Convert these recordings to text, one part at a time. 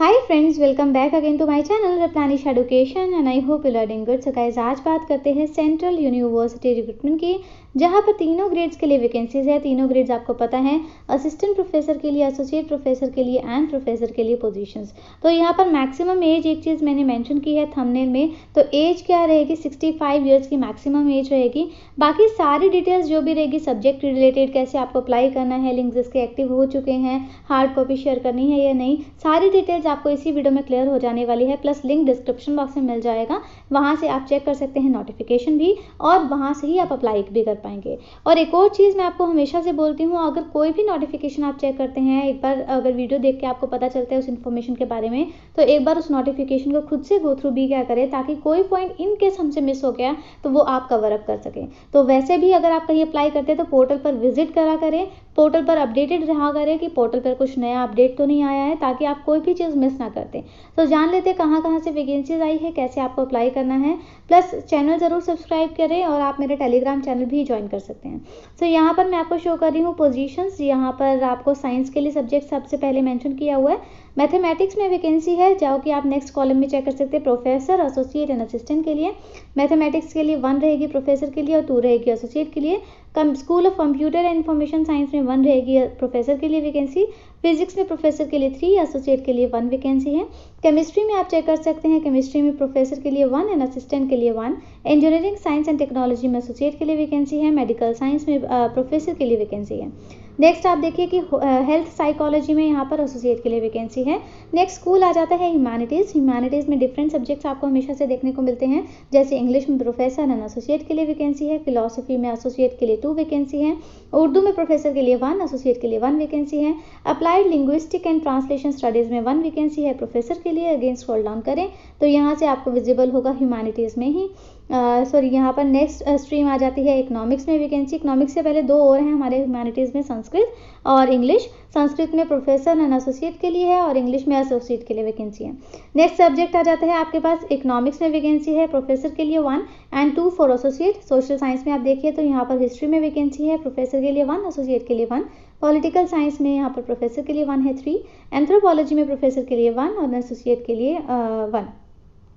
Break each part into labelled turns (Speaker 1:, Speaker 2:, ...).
Speaker 1: Hi friends, welcome back again to my channel Ratnanish education and I hope you learning good. So guys, आज बात करते हैं central university recruitment की, जहां पर तीनों ग्रेड्स के लिए वैकेंसीज है। तीनों ग्रेड्स आपको पता है, असिस्टेंट प्रोफेसर के लिए, एसोसिएट प्रोफेसर के लिए एंड प्रोफेसर के लिए पोजीशंस। तो यहाँ पर मैक्सिमम एज एक चीज़ मैंने मेंशन की है थंबनेल में, तो एज क्या रहेगी, 65 ईयर्स की मैक्सिमम एज रहेगी। बाकी सारी डिटेल्स जो भी रहेगी सब्जेक्ट रिलेटेड, कैसे आपको अप्लाई करना है, लिंक्स इसके एक्टिव हो चुके हैं, हार्ड कॉपी शेयर करनी है या नहीं, सारी डिटेल्स आपको इसी वीडियो में क्लियर हो जाने वाली है। प्लस लिंक डिस्क्रिप्शन बॉक्स में मिल जाएगा, वहाँ से आप चेक कर सकते हैं नोटिफिकेशन भी, और वहाँ से ही आप अप्लाई भी कर पाएंगे। और एक और चीज़ मैं आपको हमेशा से बोलती हूँ, अगर कोई भी नोटिफिकेशन आप चेक करते हैं, एक बार अगर वीडियो देख के आपको पता चलता है उस इन्फॉर्मेशन के बारे में, तो एक बार उस नोटिफिकेशन को खुद से गो थ्रू भी क्या करें, ताकि कोई पॉइंट इन केस हमसे मिस हो गया तो वो आप कवर अप कर सकें। तो वैसे भी अगर आप कहीं अप्लाई करते हैं तो पोर्टल पर विजिट करा करें, पोर्टल पर अपडेटेड रहा करें कि पोर्टल पर कुछ नया अपडेट तो नहीं आया है, ताकि आप कोई भी चीज़ मिस ना करते। तो जान लेते हैं कहाँ कहाँ से वैकेंसीज आई है, कैसे आपको अप्लाई करना है। प्लस चैनल ज़रूर सब्सक्राइब करें और आप मेरे टेलीग्राम चैनल भी ज्वाइन कर सकते हैं। तो यहाँ पर मैं आपको शो कर रही हूँ पोजीशंस। यहाँ पर आपको साइंस के लिए सब्जेक्ट सबसे पहले मेंशन किया हुआ है। मैथमेटिक्स में वैकेंसी है, जाओ कि आप नेक्स्ट कॉलम में चेक कर सकते हैं, प्रोफेसर, एसोसिएट एंड असिस्टेंट के लिए। मैथमेटिक्स के लिए 1 रहेगी प्रोफेसर के लिए और 2 रहेगी एसोसिएट के लिए। School of computer and information science में 1 रहेगी प्रोफेसर के लिए वैकेंसी। फिजिक्स में प्रोफेसर के लिए 3, एसोसिएट के लिए 1 वैकेंसी है। केमिस्ट्री में आप चेक कर सकते हैं, केमिस्ट्री में प्रोफेसर के लिए 1 एंड असिस्टेंट के लिए 1। इंजीनियरिंग साइंस एंड टेक्नोलॉजी में एसोसिएट के लिए वैकेंसी है। मेडिकल साइंस में प्रोफेसर के लिए वैकेंसी है। नेक्स्ट आप देखिए कि हेल्थ साइकोलॉजी में यहाँ पर एसोसिएट के लिए वैकेंसी है। नेक्स्ट स्कूल आ जाता है ह्यूमैनिटीज़। ह्यूमैनिटीज़ में डिफरेंट सब्जेक्ट्स आपको हमेशा से देखने को मिलते हैं, जैसे इंग्लिश में प्रोफेसर एंड एसोसिएट के लिए वैकेंसी है। फिलोसफी में एसोसिएट के लिए 2 वैकेंसी है। उर्दू में प्रोफेसर के लिए 1, एसोसिएट के लिए 1 वैकेंसी है। Applied linguistic and translation studies में 1 वैकेंसी है प्रोफेसर के लिए। अगेन स्क्रॉल डाउन करें तो यहाँ से आपको विजिबल होगा ह्यूमैनिटीज़ में ही। यहाँ पर नेक्स्ट स्ट्रीम आ जाती है इकोनॉमिक्स में वैकेंसी। इकोनॉमिक्स से पहले 2 और हैं हमारे ह्यूमैनिटीज़ में, संस्कृत और इंग्लिश। संस्कृत में प्रोफेसर एंड एसोसिएट के लिए है और इंग्लिश में एसोसिएट के लिए वैकेंसी है। नेक्स्ट सब्जेक्ट आ जाता है आपके पास इकोनॉमिक्स में वैकेंसी है, प्रोफेसर के लिए 1 and 2 for associate. Social science में आप देखिए तो यहाँ पर हिस्ट्री में वैकेंसी है, प्रोफेसर के लिए 1, एसोसिएट के लिए 1। पॉलिटिकल साइंस में यहाँ पर प्रोफेसर के लिए 1 है 3। एंथ्रोपोलॉजी में प्रोफेसर के लिए 1 और एसोसिएट के लिए 1।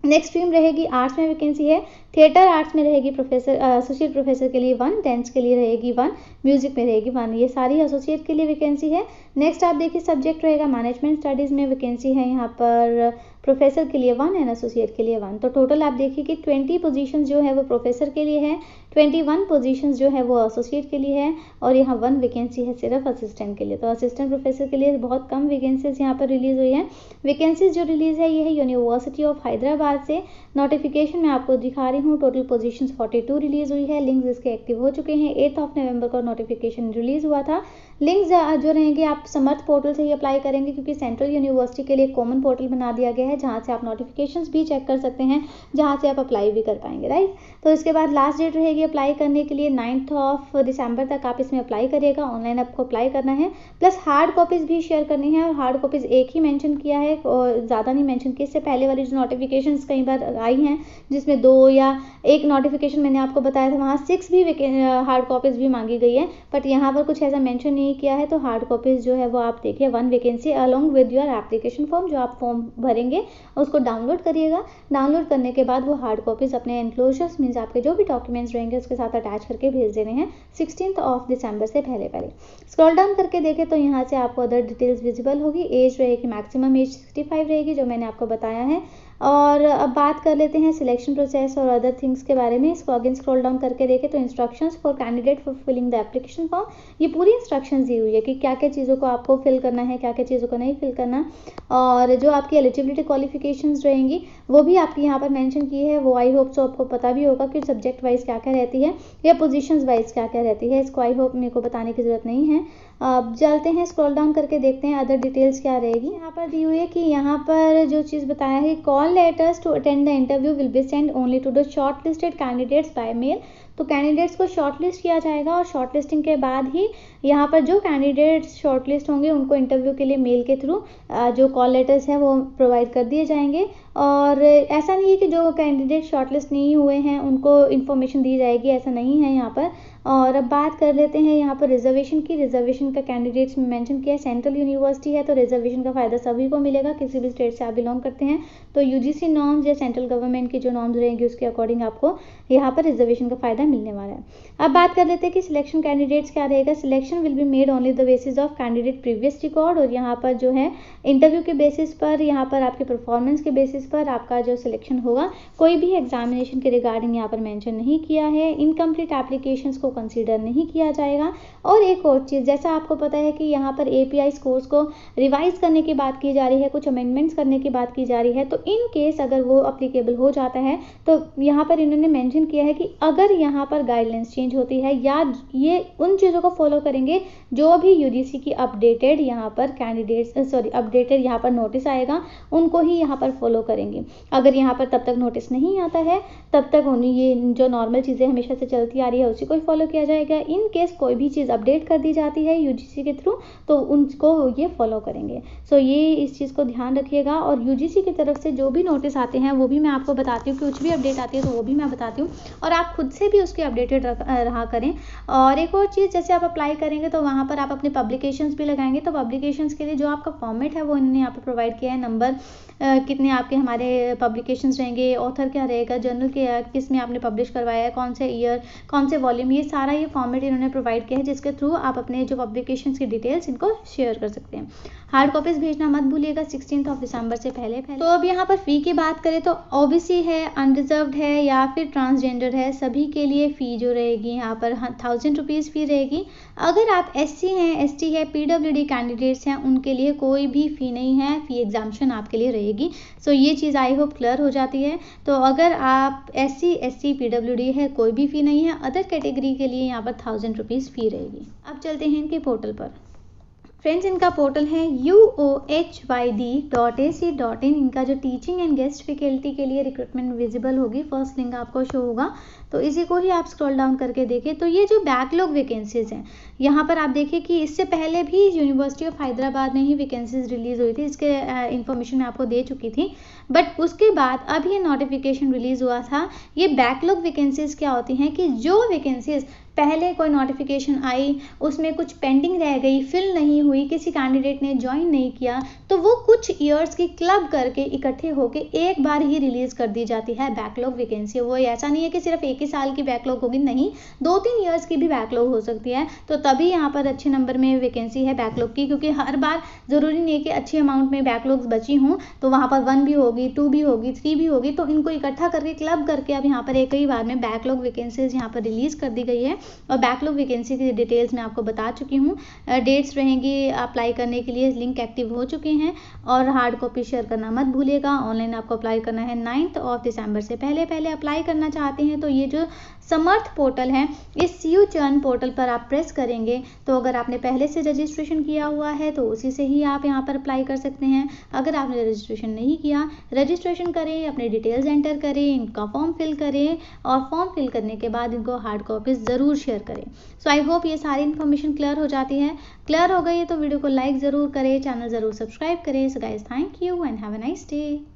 Speaker 1: नेक्स्ट स्ट्रीम रहेगी आर्ट्स में वैकेंसी है। थिएटर आर्ट्स में रहेगी प्रोफेसर, एसोसिएट प्रोफेसर के लिए 1, डांस के लिए रहेगी 1, म्यूजिक में रहेगी 1। ये सारी एसोसिएट के लिए वैकेंसी है। नेक्स्ट आप देखिए सब्जेक्ट रहेगा मैनेजमेंट स्टडीज़ में वैकेंसी है यहाँ पर प्रोफेसर के लिए 1 एंड एसोसिएट के लिए 1। तो टोटल आप देखिए कि 20 पोजीशंस जो है वो प्रोफेसर के लिए है, 21 पोजीशंस जो है वो एसोसिएट के लिए है, और यहाँ 1 वैकेंसी है सिर्फ असिस्टेंट के लिए। तो असिस्टेंट प्रोफेसर के लिए बहुत कम वैकेंसीज यहाँ पर रिलीज़ हुई है। वैकेंसीज जो रिलीज़ है ये है यूनिवर्सिटी ऑफ हैदराबाद से। नोटिफिकेशन मैं आपको दिखा रही हूँ, टोटल पोजीशंस 42 रिलीज़ हुई है। लिंक्स इसके एक्टिव हो चुके हैं। 8 नवंबर को नोटिफिकेशन रिलीज़ हुआ था। लिंक्स जो रहेंगे आप समर्थ पोर्टल से ही अप्लाई करेंगे, क्योंकि सेंट्रल यूनिवर्सिटी के लिए कॉमन पोर्टल बना दिया गया है, जहाँ से आप नोटिफिकेशंस भी चेक कर सकते हैं, जहाँ से आप अप्लाई भी कर पाएंगे, राइट। तो इसके बाद लास्ट डेट रहेगी अप्लाई करने के लिए 9 दिसंबर तक आप इसमें अप्लाई करिएगा। ऑनलाइन आपको अप्लाई करना है, प्लस हार्ड कॉपीज़ भी शेयर करनी है। और हार्ड कॉपीज़ एक ही मेंशन किया है और ज़्यादा नहीं मेंशन किया। इससे पहले वाली जो नोटिफिकेशंस कई बार आई हैं, जिसमें 2 या 1 नोटिफिकेशन मैंने आपको बताया था, वहाँ 6 भी हार्ड कॉपीज़ भी मांगी गई है, बट यहाँ पर कुछ ऐसा मेंशन नहीं किया है। तो हार्ड कॉपीज़ जो है वो आप देखिए 1 vacancy along with your application form. जो आप फॉर्म भरेंगे उसको डाउनलोड करिएगा। डाउनलोड करने के बाद वो हार्ड कॉपीज़ अपने एनक्लोजर्स मीन्स आपके जो भी डॉक्यूमेंट्स रहेंगे उसके साथ अटैच करके भेज देने हैं 16 दिसंबर से पहले। स्क्रॉल डाउन करके देखें तो यहाँ से आपको अदर डिटेल्स विजिबल होगी। एज रहेगी, मैक्सिमम एज 65 रहेगी, जो मैंने आपको बताया है। और अब बात कर लेते हैं सिलेक्शन प्रोसेस और अदर थिंग्स के बारे में। इसको अगेन स्क्रॉल डाउन करके देखें तो instructions for candidate for filling the application form, ये पूरी इंस्ट्रक्शंस दी हुई है कि क्या क्या चीज़ों को आपको फिल करना है, क्या क्या चीज़ों को नहीं फिल करना। और जो आपकी एलिजिबिलिटी क्वालिफिकेशंस रहेंगी वो भी आपकी यहाँ पर मेंशन की है। वो आई होप सो आपको पता भी होगा कि सब्जेक्ट वाइज क्या क्या रहती है या पोजीशंस वाइज क्या क्या रहती है। इसको आई होप मेरे को बताने की ज़रूरत नहीं है। अब चलते हैं, स्क्रॉल डाउन करके देखते हैं अदर डिटेल्स क्या रहेगी। यहाँ पर दी हुई है कि यहाँ पर जो चीज़ बताया है, call letters to attend the interview will be send only to the short listed candidates by mail. तो कैंडिडेट्स को शॉर्टलिस्ट किया जाएगा और शॉर्टलिस्टिंग के बाद ही यहाँ पर जो कैंडिडेट्स शॉर्टलिस्ट होंगे उनको इंटरव्यू के लिए मेल के थ्रू जो कॉल लेटर्स हैं वो प्रोवाइड कर दिए जाएंगे। और ऐसा नहीं है कि जो कैंडिडेट शॉर्टलिस्ट नहीं हुए हैं उनको इन्फॉर्मेशन दी जाएगी, ऐसा नहीं है यहाँ पर। और अब बात कर लेते हैं यहाँ पर रिजर्वेशन की। रिजर्वेशन का कैंडिडेट्स में मेंशन किया है, सेंट्रल यूनिवर्सिटी है तो रिजर्वेशन का फ़ायदा सभी को मिलेगा, किसी भी स्टेट से आप बिलोंग करते हैं तो यूजीसी नॉर्म्स या सेंट्रल गवर्नमेंट की जो नॉर्म्स रहेंगी उसके अकॉर्डिंग आपको यहाँ पर रिजर्वेशन का फ़ायदा मिलने वाला है। अब बात कर लेते हैं कि सिलेक्शन कैंडिडेट्स क्या रहेगा। Selection will be made only the basis of candidate previous record, और यहाँ पर जो है इंटरव्यू के बेसिस पर, यहाँ पर आपके परफॉर्मेंस के बेसिस पर आपका जो सिलेक्शन होगा। कोई भी एग्जामिनेशन के रिगार्डिंग यहाँ पर मेंशन नहीं किया है। इनकम्प्लीट एप्लीकेशंस को कंसीडर नहीं किया जाएगा। और एक और चीज़, जैसा आपको पता है कि यहाँ पर API कोर्स को रिवाइज करने की बात की जा रही है, कुछ अमेंडमेंट्स करने की बात की जा रही है, तो इन केस अगर वो अप्लीकेबल हो जाता है तो यहाँ पर इन्होंने मेंशन किया है कि अगर यहाँ पर गाइडलाइंस चेंज होती है या ये उन चीज़ों को फॉलो करेंगे जो भी UGC की अपडेटेड यहाँ पर अपडेटेड यहाँ पर नोटिस आएगा उनको ही यहाँ पर फॉलो करेंगे। अगर यहाँ पर तब तक नोटिस नहीं आता है तब तक उन्हें ये जो नॉर्मल चीज़ें हमेशा से चलती आ रही है उसी को ही फॉलो किया जाएगा। इन केस कोई भी चीज़ अपडेट कर दी जाती है UGC के थ्रू तो उनको ये फॉलो करेंगे। सो ये इस चीज़ को ध्यान रखिएगा। और UGC की तरफ से जो भी नोटिस आते हैं वो भी मैं आपको बताती हूँ, कुछ भी अपडेट आती है तो वो भी मैं बताती हूँ और आप खुद से भी उसके अपडेटेड रहा करें। और एक और चीज़, जैसे आप अप्लाई करेंगे तो वहाँ पर आप अपने पब्लिकेशंस भी लगाएंगे, तो पब्लिकेशंस के लिए जो आपका फॉर्मेट है वो इन्होंने यहाँ पर प्रोवाइड किया है। नंबर कितने आपके हमारे पब्लिकेशंस रहेंगे, ऑथर क्या रहेगा, जर्नल के किस में आपने पब्लिश करवाया है, कौन से ईयर, कौन से वॉल्यूम, ये सारा ये फॉर्मेट इन्होंने प्रोवाइड किया है जिसके थ्रू आप अपने जो पब्लिकेशंस की डिटेल्स इनको शेयर कर सकते हैं। हार्ड कॉपीज भेजना मत भूलिएगा 16 दिसंबर से पहले। तो अब यहाँ पर फ़ी की बात करें तो OBC है, अनरिजर्व्ड है या फिर ट्रांसजेंडर है, सभी के लिए फ़ी जो रहेगी यहाँ पर 1000 रुपीज़ फ़ी रहेगी। अगर आप SC हैं, ST है, PWD कैंडिडेट्स हैं उनके लिए कोई भी फ़ी नहीं है, फ़ी एग्जाम्पशन आपके लिए रहेगी। सो ये चीज़ आई होप क्लियर हो जाती है। तो अगर आप SC, ST, PWD है कोई भी फ़ी नहीं है। अदर कैटेगरी के लिए यहाँ पर 1000 रुपीज़ फ़ी रहेगी। अब चलते हैं इनके पोर्टल पर। फ्रेंड्स, इनका पोर्टल है uohyd.ac.in। इनका जो टीचिंग एंड गेस्ट फैकल्टी के लिए रिक्रूटमेंट विजिबल होगी, फर्स्ट लिंक आपको शो होगा तो इसी को ही आप स्क्रॉल डाउन करके देखें। तो ये जो बैकलॉग वैकेंसीज़ हैं यहाँ पर आप देखिए कि इससे पहले भी यूनिवर्सिटी ऑफ हैदराबाद में ही वैकेंसीज रिलीज़ हुई थी, इसके इन्फॉर्मेशन मैं आपको दे चुकी थी। बट उसके बाद अब ये नोटिफिकेशन रिलीज़ हुआ था। ये बैकलॉग वैकेंसीज़ क्या होती हैं कि जो वैकेंसीज़ पहले कोई नोटिफिकेशन आई उसमें कुछ पेंडिंग रह गई, फिल नहीं हुई, किसी कैंडिडेट ने ज्वाइन नहीं किया, तो वो कुछ ईयर्स की क्लब करके इकट्ठे होके एक बार ही रिलीज़ कर दी जाती है बैकलॉग वैकेंसी। वो ऐसा नहीं है कि सिर्फ एक ही साल की बैकलॉग होगी, नहीं, 2-3 ईयर्स की भी बैकलॉग हो सकती है। तो तभी यहाँ पर अच्छे नंबर में वैकेंसी है बैकलॉग की, क्योंकि हर बार ज़रूरी नहीं है कि अच्छे अमाउंट में बैकलॉग्स बची हों, तो वहाँ पर 1 भी होगी, 2 भी होगी, 3 भी होगी, तो इनको इकट्ठा करके क्लब करके अब यहाँ पर एक ही बार में बैकलॉग वैकेंसीज यहाँ पर रिलीज़ कर दी गई है। और बैकलॉग वैकेंसी की डिटेल्स मैं आपको बता चुकी हूँ। डेट्स रहेंगी अप्लाई करने के लिए, लिंक एक्टिव हो चुके हैं। और हार्ड कॉपी शेयर करना मत भूलिएगा। ऑनलाइन आपको अप्लाई करना है 9 दिसंबर से पहले अप्लाई करना चाहते हैं तो ये जो समर्थ पोर्टल है, इस CU चर्न पोर्टल पर आप प्रेस करेंगे तो अगर आपने पहले से रजिस्ट्रेशन किया हुआ है तो उसी से ही आप यहाँ पर अप्लाई कर सकते हैं। अगर आपने रजिस्ट्रेशन नहीं किया, रजिस्ट्रेशन करें, अपने डिटेल्स एंटर करें, इनका फॉर्म फिल करें और फॉर्म फिल करने के बाद इनको हार्ड कॉपीज ज़रूर शेयर करें। सो आई होप ये सारी इन्फॉर्मेशन क्लियर हो जाती है। क्लियर हो गई है तो वीडियो को लाइक ज़रूर करें, चैनल ज़रूर सब्सक्राइब करें। So guys, thank you and have a nice day.